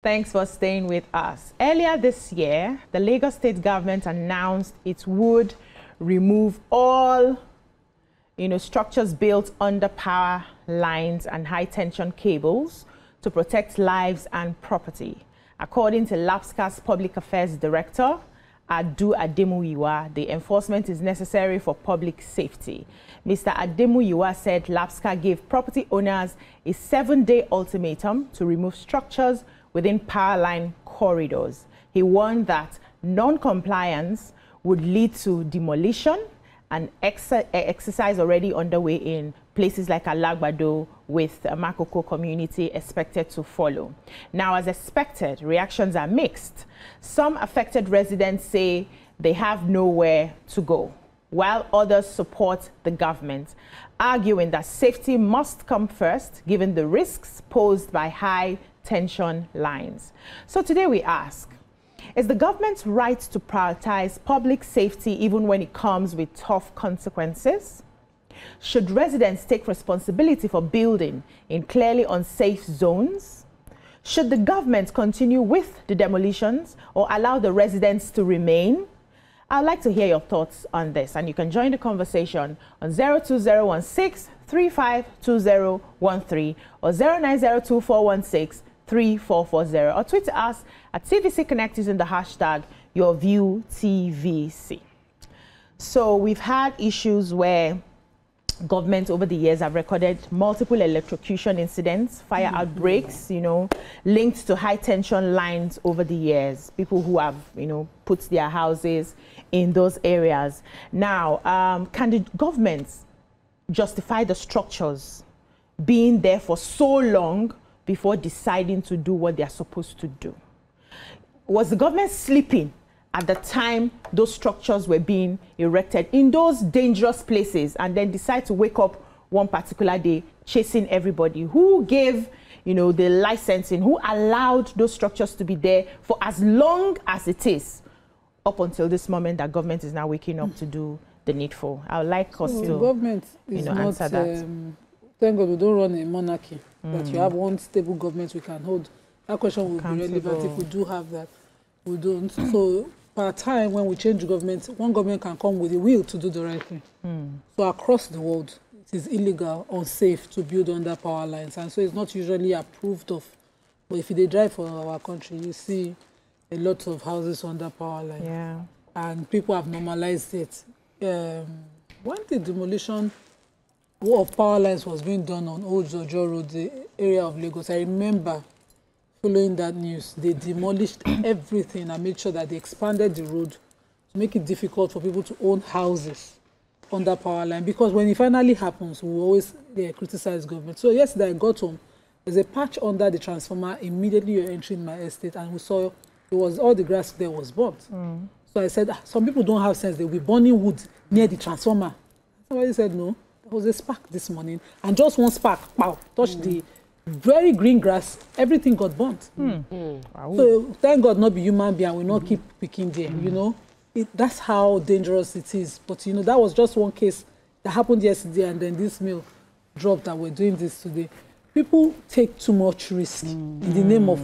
Thanks for staying with us. Earlier this year, the Lagos state government announced it would remove all, structures built under power lines and high tension cables to protect lives and property. According to LAPSCA's Public Affairs Director, Adu Ademuyiwa, the enforcement is necessary for public safety. Mr. Ademuyiwa said LAPSCA gave property owners a 7-day ultimatum to remove structures within power line corridors. He warned that non-compliance would lead to demolition, and exercise already underway in places like Alagbado, with the Makoko community expected to follow. Now, as expected, reactions are mixed. Some affected residents say they have nowhere to go, while others support the government, arguing that safety must come first, given the risks posed by high tension lines. So today we ask, is the government right to prioritize public safety even when it comes with tough consequences? Should residents take responsibility for building in clearly unsafe zones? Should the government continue with the demolitions or allow the residents to remain? I'd like to hear your thoughts on this, and you can join the conversation on 02016 352013 or 0902 3440, or tweet us at TVC Connect using the hashtag YourViewTVC. So we've had issues where government over the years have recorded multiple electrocution incidents, fire outbreaks, linked to high tension lines over the years. People who have, put their houses in those areas. Now, can the government justify the structures being there for so long before deciding to do what they are supposed to do? Was the government sleeping at the time those structures were being erected in those dangerous places, and then decide to wake up one particular day chasing everybody? Who gave, the licensing? Who allowed those structures to be there for as long as it is, up until this moment that government is now waking up to do the needful? I would like us to, government is answer that. Thank God we don't run a monarchy, that you have one stable government we can hold. That question will be relevant if we do have that. We don't. So, per time, when we change government, one government can come with the will to do the right thing. So, across the world, it is illegal, unsafe to build under power lines. And so, it's not usually approved of. But if they drive for our country, you see a lot of houses under power line. Yeah. And people have normalized it. When the demolition of power lines was being done on Old Jojo Road, the area of Lagos, I remember following that news. They demolished everything and made sure that they expanded the road to make it difficult for people to own houses under power line. Because when it finally happens, we always criticize government. So yesterday I got home, there's a patch under the transformer immediately you're entering my estate, and we saw it was all the grass there was burnt. So I said, some people don't have sense. They'll be burning wood near the transformer. Somebody said, no. There was a spark this morning, and just one spark, pow, touched the very green grass, everything got burnt. Wow. So thank God not be human being, we not keep picking there, That's how dangerous it is. But, that was just one case that happened yesterday, and then this mill dropped that we're doing this today. People take too much risk in the name of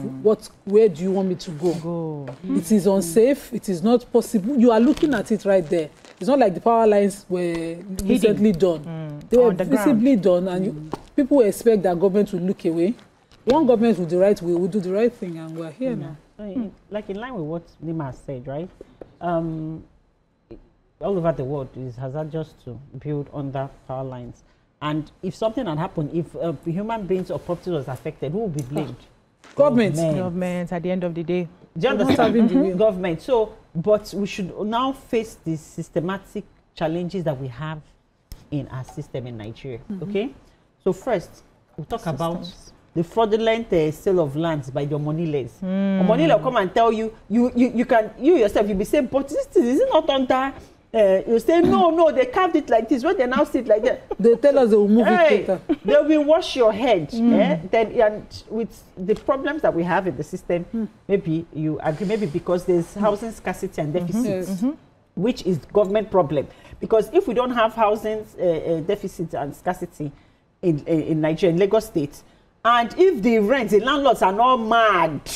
where do you want me to go? It is unsafe. It is not possible. You are looking at it right there. It's not like the power lines were recently done. They were visibly done, and people expect that government will look away. One government with the right will do the right thing, and we're here now. Like in line with what Nima said, right? All over the world, it is hazardous to build under power lines. And if something had happened, if human beings or property was affected, who will be blamed? Government. Government, at the end of the day. Do you understand? Government. So, but we should now face the systematic challenges that we have in our system in Nigeria. Okay? So first, we'll talk about the fraudulent sale of lands by the moneyless. Money will come and tell you, you yourself, you'll be saying, but this is not under. You say, no, they carved it like this. When they now sit like that, they tell us they will move it later. They will wash your head. Then, and with the problems that we have in the system, maybe you agree, maybe because there's housing scarcity and deficit, which is government problem. Because if we don't have housing deficit and scarcity in Nigeria, in Lagos State, and if the landlords are not mad,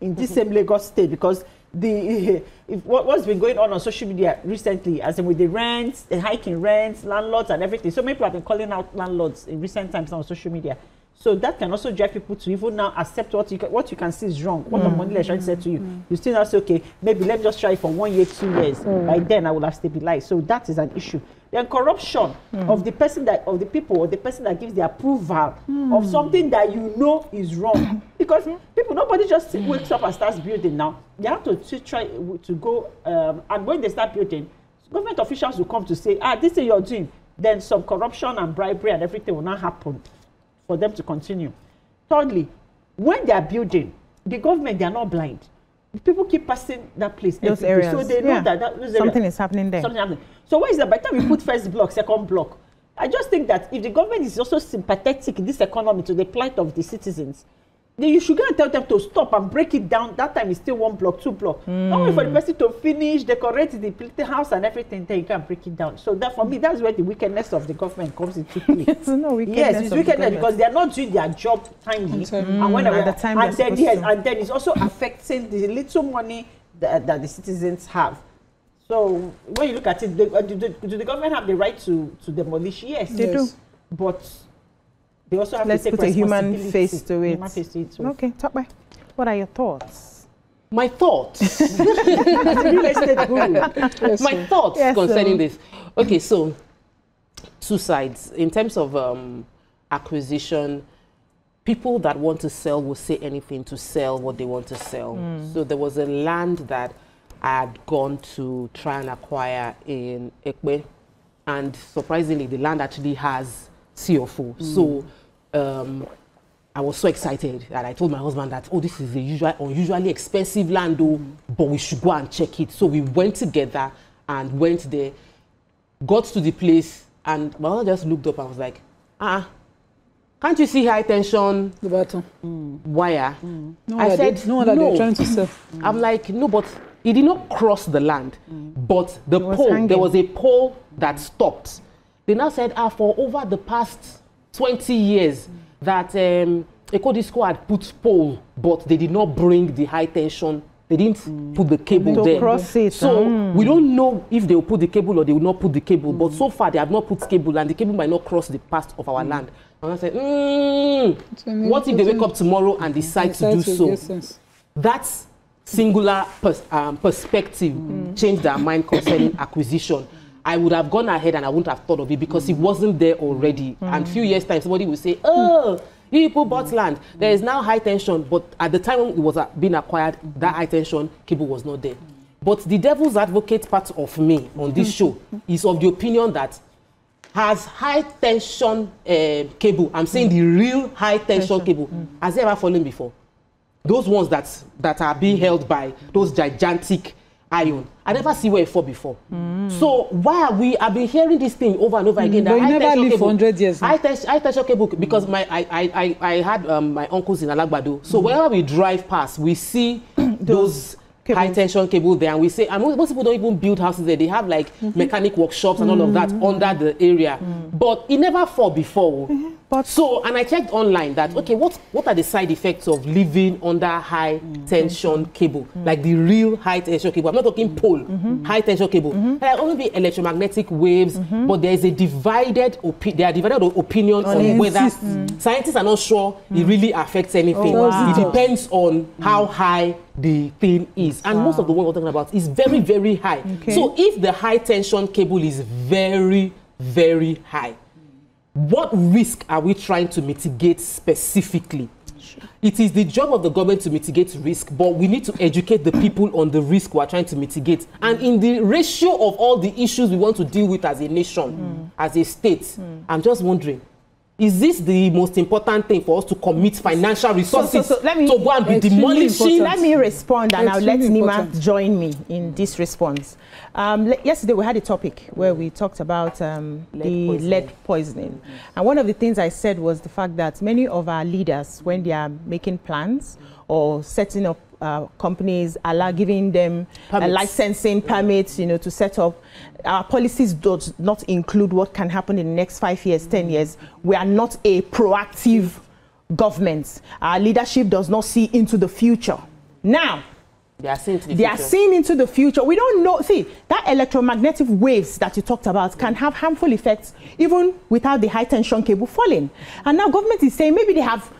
in this same Lagos state, because what's been going on social media recently, as in with the rents, the hike in rents, landlords and everything. So many people have been calling out landlords in recent times on social media. So that can also drive people to even now accept what you can see is wrong. What the money lecturer said to you, you still now say, okay, maybe let me just try it for 1 year, 2 years. By then I will have stabilized. So that is an issue. Then corruption of the person of the people, or the person that gives the approval of something that you know is wrong. Because nobody just wakes up and starts building now. They have to try to go, and when they start building, government officials will come to say, this is your doing. Then some corruption and bribery and everything will not happen for them to continue. Thirdly, when they are building, the government, they are not blind. People keep passing that place. Those areas. So they know that something is happening there. Something happening. So what is that? By the time we put first block, second block, I just think that if the government is also sympathetic in this economy to the plight of the citizens, then you should go and tell them to stop and break it down. That time is still 1 block, 2 block. Not wait for the person to finish, decorate the house and everything, then you can break it down. So that, for me, that's where the wickedness of the government comes into play. It's wickedness because they are not doing their job timely. And when at the time and then it's also affecting the little money that the citizens have. So when you look at it, do the government have the right to demolish? Yes, they do. But they also have Let's to take put a human face to it. Human face to it. Okay, Tokwe, what are your thoughts? My thoughts. My thoughts concerning this. Okay, so 2 sides. In terms of acquisition, people that want to sell will say anything to sell what they want to sell. So there was a land that I had gone to try and acquire in Ekpe, and surprisingly, the land actually has CFO. So I was so excited that I told my husband that, this is a unusually expensive land, but we should go and check it. So we went together and went there, got to the place, and my husband just looked up and was like, can't you see high tension wire? I said, no, they're trying to sell. I'm like, no, but he did not cross the land, but the pole, there was a pole that stopped. They now said, for over the past 20 years that Ekodisco had put pole, but they did not bring the high tension. They didn't put the cable there. Cross it. So we don't know if they will put the cable or they will not put the cable. But so far they have not put cable, and the cable might not cross the path of our land. And I said, what if they wake up tomorrow and decide to do so? That singular perspective changed their mind concerning acquisition. I would have gone ahead and I wouldn't have thought of it because it wasn't there already. And few years time, somebody will say, people bought land. There is now high tension, but at the time when it was being acquired, that high tension cable was not there. But the devil's advocate part of me on this show is of the opinion that has high tension cable, I'm saying the real high tension cable, has it ever fallen before? Those ones that are being held by those gigantic iron. I never see where it fall before. So why are I've been hearing this thing over and over again. But you never live for 100 years. High tension cable, because I had my uncles in Alagbado. So whenever we drive past, we see those high tension cable there, and we say, and most people don't even build houses there. They have like mechanic workshops and all of that under the area. But it never fall before. But so, and I checked online that, okay, what are the side effects of living under high tension cable? Like the real high tension cable. I'm not talking pole, high tension cable. There are only be electromagnetic waves, but there is a divided opinion on whether scientists are not sure it really affects anything. It depends on how high the thing is. And most of the one we're talking about is very, very high. So if the high tension cable is very, very high, what risk are we trying to mitigate specifically? It is the job of the government to mitigate risk, but we need to educate the people on the risk we are trying to mitigate. And in the ratio of all the issues we want to deal with as a nation, as a state, I'm just wondering, is this the most important thing for us to commit financial resources to go and be demolishing? Let me respond, and I'll let Nima join me in this response. Yesterday we had a topic where we talked about lead poisoning. And one of the things I said was the fact that many of our leaders, when they are making plans or setting up companies, giving them licensing permits, to set up, our policies does not include what can happen in the next 5 years, 10 years. We are not a proactive government. Our leadership does not see into the future. Now, they are seeing into the future. We don't know. See, that electromagnetic waves that you talked about can have harmful effects even without the high tension cable falling. And now government is saying maybe they have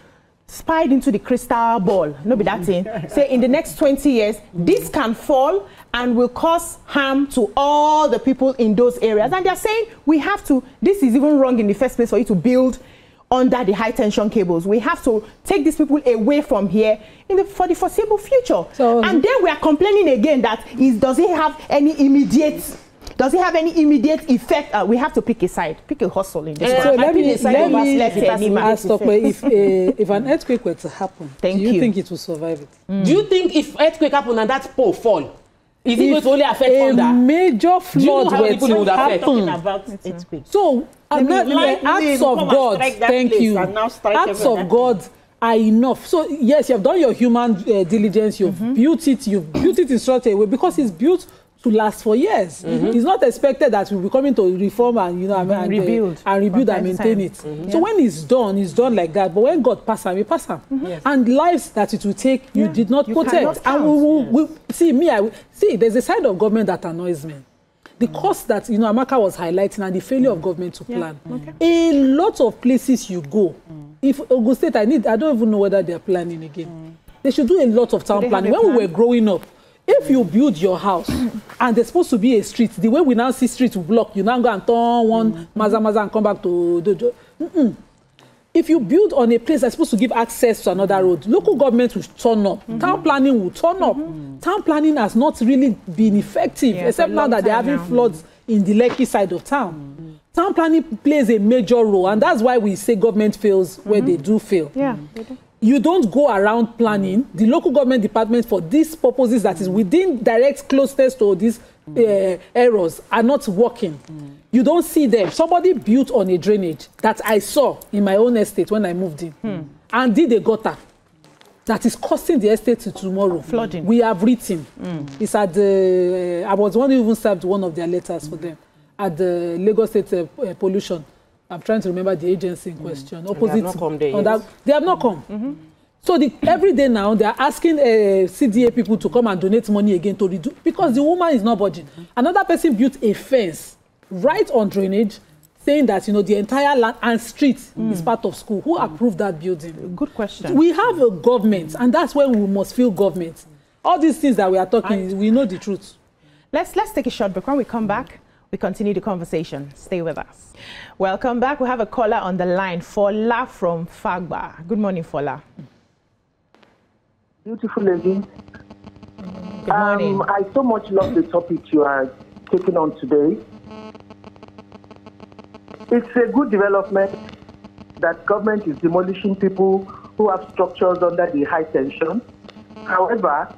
spied into the crystal ball. No, be that thing. Say in the next 20 years, this can fall and will cause harm to all the people in those areas. And they're saying we have to, this is even wrong in the first place for you to build under the high tension cables. We have to take these people away from here for the foreseeable future. So, and then we are complaining again that does it have any immediate effect? We have to pick a side, pick a hustle in this one. So let me ask if an earthquake were to happen, do you think it will survive it? Do you think if earthquake happen and that pole fall, is it going to only affect a major flood were to happen? So acts of God, thank you. Acts of God are enough. So yes, you have done your human diligence. You've built it in such a way because it's built to last for years. It's not expected that we'll be coming to reform and rebuild and maintain it. So when it's done like that. But when God pass we pass them. And lives that it will take, you did not protect. And we see there's a side of government that annoys me. The cost that Amaka was highlighting and the failure of government to plan. A lot of places you go. If Ogun State, I don't even know whether they're planning again. They should do a lot of town planning. When we were growing up, if you build your house and there's supposed to be a street, the way we now see streets block, you now go and turn one maza and come back to the. If you build on a place that's supposed to give access to another road, local government will turn up. Town planning will turn up. Town planning has not really been effective, except now that they're having floods in the Lekki side of town. Town planning plays a major role, and that's why we say government fails where they do fail. You don't go around planning. The local government department for these purposes that is within direct closeness to these errors are not working. You don't see them. Somebody built on a drainage that I saw in my own estate when I moved in and did a gutter that is costing the estate to tomorrow. Flooding. We have written. It's at the, I was one who even served one of their letters for them at the Lagos State Pollution. I'm trying to remember the agency in question. Opposite. They have not come there. They have not come. So every day now, they are asking CDA people to come and donate money again to redo, because the woman is not budging. Another person built a fence right on drainage, saying that the entire land and street is part of school. Who approved that building? Good question. We have a government, and that's when we must feel government. All these things that we are talking, we know the truth. Let's take a short break. When we come back, we continue the conversation. Stay with us. Welcome back. We have a caller on the line, Fola from Fagba. Good morning, Fola. Beautiful lady. Good morning. I so much love the topic you are taking on today. It's a good development that government is demolishing people who have structures under the high tension. However,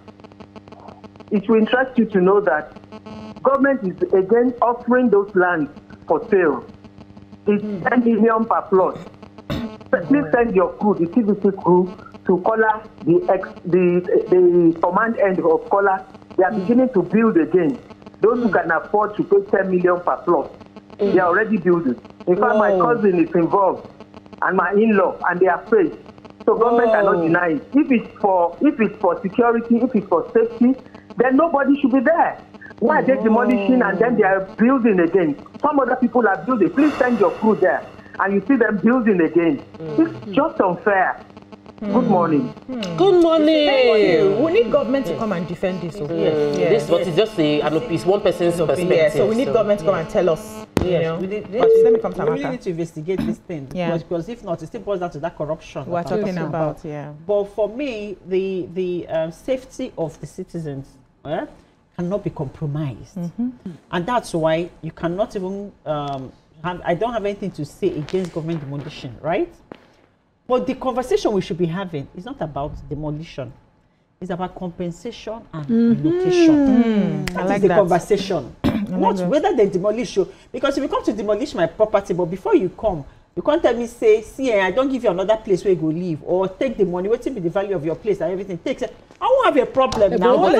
it will interest you to know that government is again offering those lands for sale. It's 10 million per plot. Please send your crew, the CVC crew, to Kola, the command end of Kola. They are beginning to build again. Those who can afford to pay 10 million per plot, they are already building. In fact, my cousin is involved, and my in-law, and they are paid. So government cannot deny it. If it's for security, if it's for safety, then nobody should be there. Why are they demolishing and then they are building again? Some other people are building. Please send your crew there, and you see them building again. It's just unfair. Good morning. Good morning. We need government to come and defend this. This is just it's one person's perspective. So we need government to come and tell us. Let me come to really need to investigate this thing. Because if not, it still boils down to that corruption we're talking about. But for me, the safety of the citizens cannot be compromised, and that's why you cannot even. I don't have anything to say against government demolition, right? But the conversation we should be having is not about demolition. It's about compensation and relocation. That is the conversation. Not whether they demolish you. Because if you come to demolish my property, but before you come, you can't tell me, see, I don't give you another place where you go live, or take the money, what will be the value of your place and everything. I won't have a problem now. What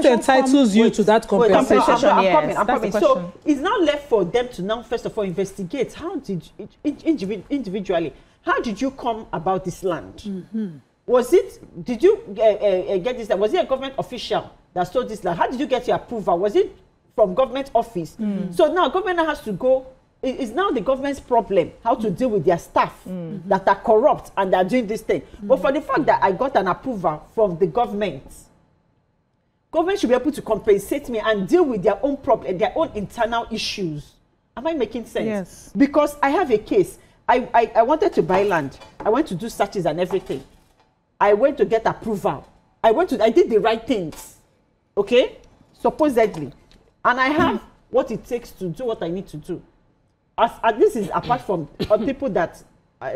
entitles you to that compensation? I'm coming. So it's now left for them to now, first of all, investigate. How did individually, how did you come about this land? Was it, did you get this? Was it a government official that sold this land? How did you get your approval? Was it from government office? So now government has to go, it's now the government's problem how to deal with their staff that are corrupt and are doing this thing. But for the fact that I got an approval from the government should be able to compensate me and deal with their own problem, their own internal issues. Am I making sense? Yes. Because I have a case. I wanted to buy land. I went to do searches and everything. I went to get approval. I did the right things. Okay? Supposedly. And I have what it takes to do what I need to do. As this is apart from people that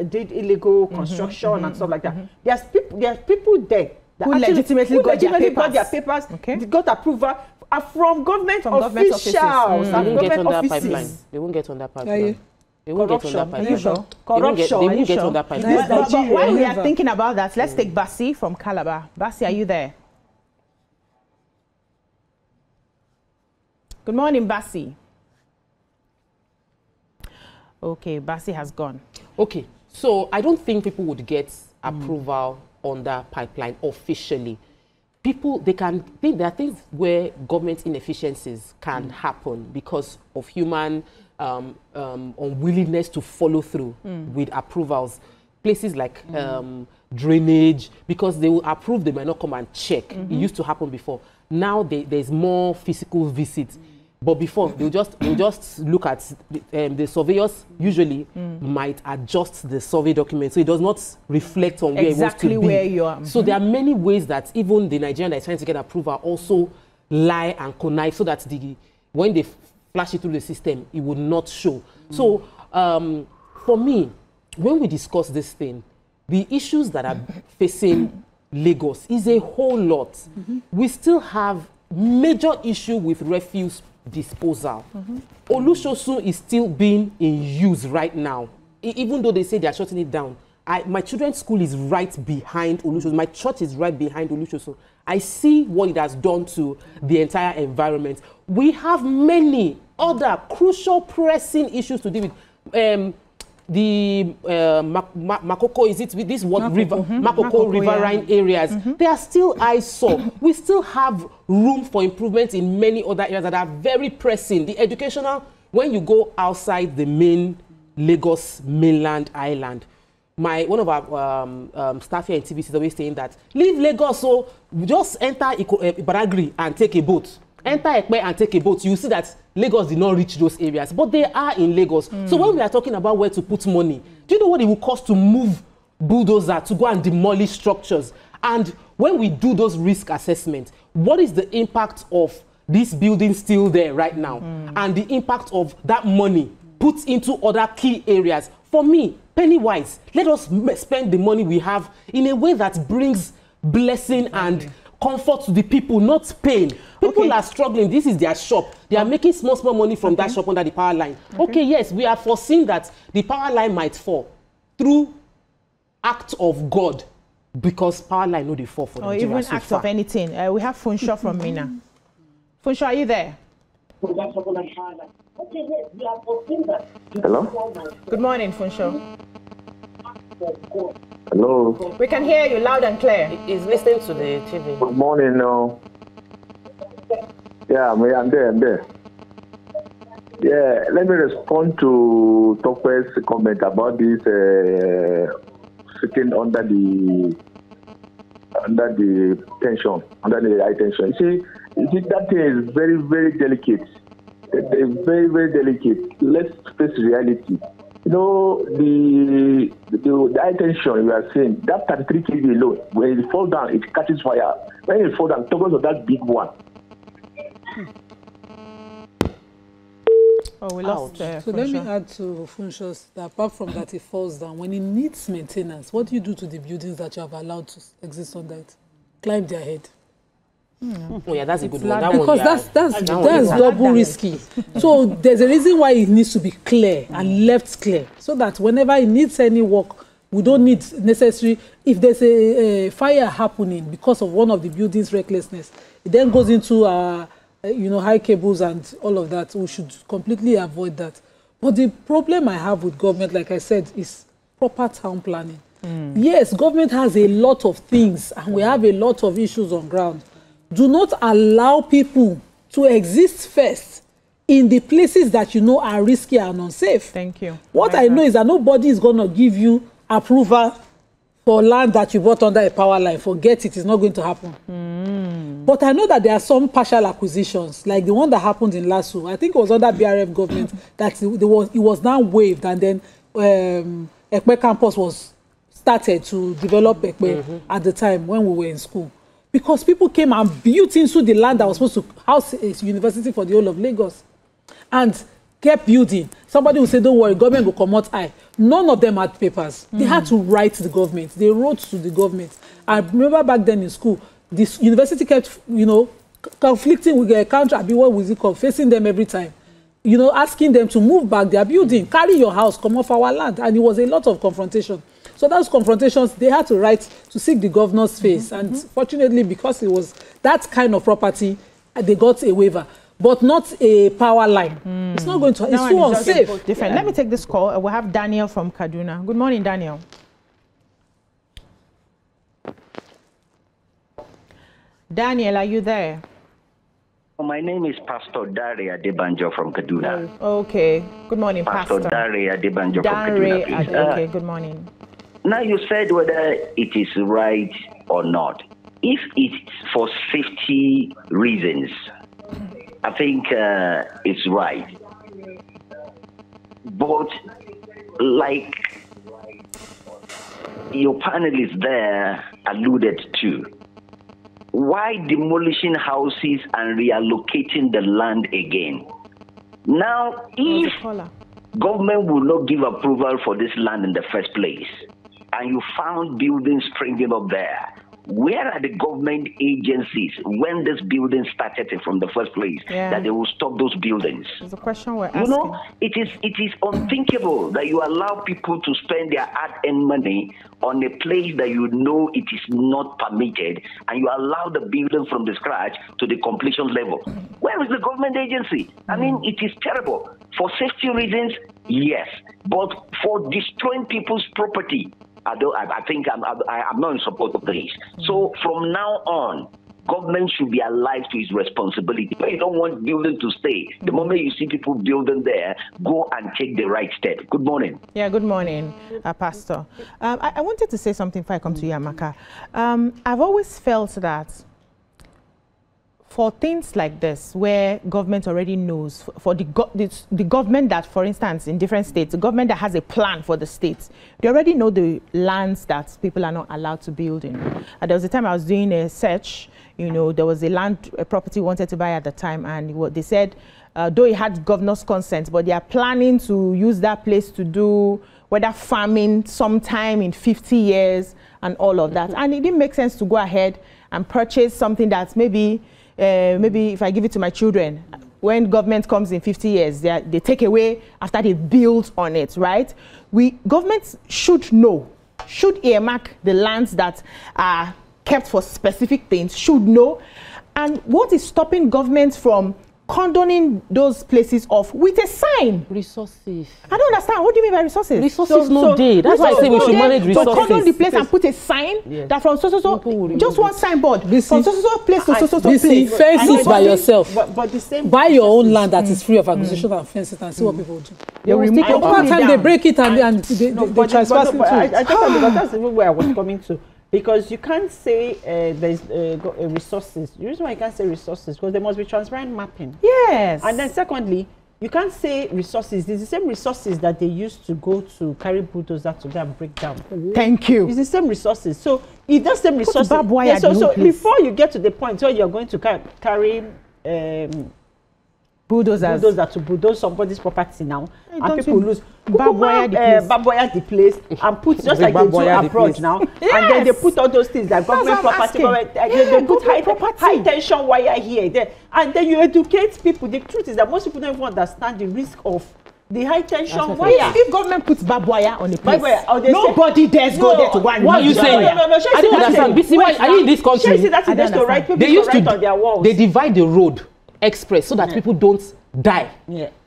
did illegal construction and stuff like that. There's people there that who legitimately got their papers. Okay. They got approval from government officials and government offices. They won't get on that pipeline. They won't Corruption. get on that pipeline. Are you sure? Corruption. They won't get on that pipeline. But while we are thinking about that, let's take Bassi from Calabar. Bassi, are you there? Good morning, Bassi. Okay, Bassi has gone. Okay, so I don't think people would get approval on that pipeline officially. People, there are things where government inefficiencies can happen because of human unwillingness to follow through with approvals. Places like drainage, because they will approve, they might not come and check. It used to happen before. Now there's more physical visits. But before, they'll just look at the surveyors usually might adjust the survey document so it does not reflect on where exactly it wants to be. Where you are. So there are many ways that even the Nigerian that is trying to get approval also lie and connive so that when they flash it through the system, it would not show. So for me, when we discuss this thing, the issues that are facing Lagos is a whole lot. We still have major issue with refuse disposal. Olushosu is still being in use right now, even though they say they are shutting it down. My children's school is right behind Olushosu. My church is right behind Olushosu. I see what it has done to the entire environment. We have many other crucial, pressing issues to deal with. The Makoko, is it with this what river, Makoko riverine areas? They are still eyesore. We still have room for improvement in many other areas that are very pressing. The educational, when you go outside the main Lagos mainland island, one of our staff here in TVC is always saying that leave Lagos, so just enter Badagry and take a boat. Enter Ekpe and take a boat. You see that Lagos did not reach those areas, but they are in Lagos. So when we are talking about where to put money, do you know what it will cost to move bulldozer to go and demolish structures? And when we do those risk assessments, what is the impact of this building still there right now? And the impact of that money put into other key areas? For me, penny-wise, let us spend the money we have in a way that brings blessing and comfort to the people, not pain. People are struggling. This is their shop. They are making small money from that shop under the power line. Okay, yes, we are foreseeing that the power line might fall through act of God, because power line no dey fall for Nigeria. Or even so act far. of anything. We have Funsho from Mina. Funsho, are you there? Hello? Good morning, Funsho. Hello? We can hear you loud and clear. He's listening to the TV. Good morning. Yeah, I'm there. Yeah, let me respond to Tope's comment about this sitting under the tension, under the high tension. You see, that thing is very, very delicate. It's very, very delicate. Let's face reality. You know, the high tension you are seeing, that 33 kV alone, when it falls down, it catches fire. When it falls down, because of that big one. Oh, we lost So let me add to Funsho's that apart from that it falls down, when it needs maintenance, what do you do to the buildings that you have allowed to exist under it? Climb their head. Oh yeah, that's a good one. Because that's double risky. So there's a reason why it needs to be clear and left clear, so that whenever it needs any work, we don't need necessary. If there's a fire happening because of one of the buildings' recklessness, it then goes into high cables and all of that. We should completely avoid that. But the problem I have with government, like I said, is proper town planning. Yes, government has a lot of things and we have a lot of issues on ground. Do not allow people to exist first in the places that you know are risky and unsafe. Thank you. What I know is that nobody is going to give you approval for land that you bought under a power line. Forget it, it's not going to happen. But I know that there are some partial acquisitions, like the one that happened in Lasso. I think it was under BRF government that it was now waived, and then Ekpe campus was started to develop Ekpe at the time when we were in school. Because people came and built into the land that was supposed to house a university for the whole of Lagos. And kept building. Somebody will say, don't worry, government will come out high. None of them had papers. They had to write to the government. They wrote to the government. I remember back then in school, this university kept, conflicting with the country, what was it called, facing them every time. Asking them to move back their building, carry your house, come off our land. And it was a lot of confrontation. So those confrontations, they had to write to seek the governor's face. And fortunately, because it was that kind of property, they got a waiver. But not a power line. It's not going to, it's too unsafe. Different. Let me take this call. We have Daniel from Kaduna. Good morning, Daniel. Daniel, are you there? My name is Pastor Dare Adebanjo from Kaduna. Okay. Good morning, Pastor. Pastor Dare Adebanjo from Kaduna. Okay, good morning. Now you said whether it is right or not. If it's for safety reasons, I think it's right. But like your panelists there alluded to, why demolishing houses and reallocating the land again? Now, if government will not give approval for this land in the first place, and you found buildings springing up there, where are the government agencies when this building started from the first place that they will stop those buildings? It's a question we're asking. It is unthinkable that you allow people to spend their hard-earned money on a place that you know it is not permitted, and you allow the building from the scratch to the completion level. Where is the government agency? I mean, it is terrible. For safety reasons, yes, but for destroying people's property, I think I'm not in support of this. So from now on, government should be alive to its responsibility. But you don't want building to stay. The moment you see people building there, go and take the right step. Good morning. Yeah, good morning, Pastor. I wanted to say something before I come to you, Amaka. I've always felt that for things like this, where government already knows, for the government that, for instance, in different states, the government that has a plan for the states, they already know the lands that people are not allowed to build in. There was a time I was doing a search, there was a property wanted to buy at the time, and what they said, though it had governor's consent, but they are planning to use that place to do whether farming sometime in 50 years and all of that. And it didn't make sense to go ahead and purchase something that's maybe if I give it to my children, when government comes in 50 years, they take away after they build on it, right? Governments should know, should earmark the lands that are kept for specific things, should know. And what is stopping governments from condoning those places off with a sign? Resources. I don't understand. What do you mean by resources? Resources no day. That's why I say we should manage resources. So condon the place and put a sign that from so just one signboard from so place to so place. Fence it by yourself. But the same. Buy your own land that is free of acquisition and fence it and see what people do. Over time they break it and they trespass into it. I don't know, because that's even where I was coming to. Because you can't say there's resources. The reason why you can't say resources because there must be transparent mapping. Yes. And then secondly, you can't say resources. It's the same resources that they used to go to carry bulldozers to go and break down. Thank you. It's the same resources. So if that's the same resources, so before you get to the point where you're going to carry bulldozers to bulldoze somebody's property now, and people lose. Baboya the place and put just like they do abroad now, and then they put all those things like government property, they put high tension wire here, there, and then you educate people. The truth is that most people don't even understand the risk of the high tension wire. If government puts barbed wire on the place, nobody dares go there to go and what are you saying? I don't understand. Why are you in this country? They used to on their walls. They divide the road express so that people don't die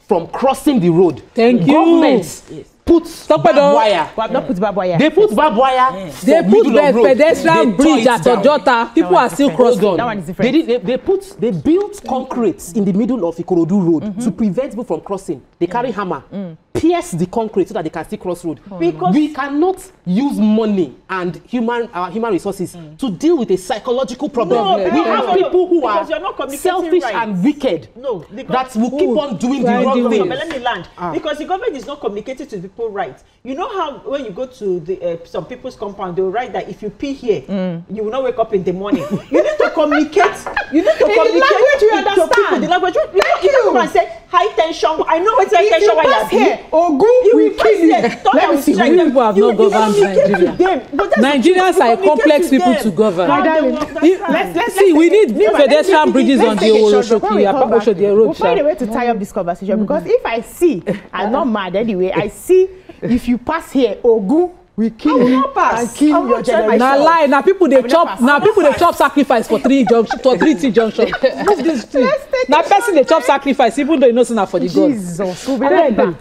from crossing the road. Thank you. Governments put barbed wire. Not put barbed wire. They put barbed wire. They put the pedestrian bridge at Ojota. People are still crossing. That one is different. They built concrete in the middle of Ikorodu Road to prevent people from crossing. They carry hammer, pierce the concrete so that they can still cross road. Because we cannot use money and human resources to deal with a psychological problem. No, we have people who are selfish right. and wicked that will keep on doing the wrong thing. Let me land. Because the government is not communicating to people right. You know how when you go to the some people's compound, they will write that if you pee here, you will not wake up in the morning. You need to communicate. You need to communicate language you to understand. people. The language. You can say high tension. I know what's high tension. Why you here? Ogun, we kill you. Let me see. People have not governed Nigeria. Nigerians are complex people to govern. Let's see. We need pedestrian bridges on the Oshodi road. We'll find a way to tie up this conversation because if I see, I'm not mad anyway. I see if you pass here, Ogun, we kill you and kill your generation. Now lie. Now people they chop. Now people they chop sacrifice for 3 junctions. For 3 junctions. Move this thing. Now person they chop sacrifice even though you know it's not for the God. Jesus, we'll be right back.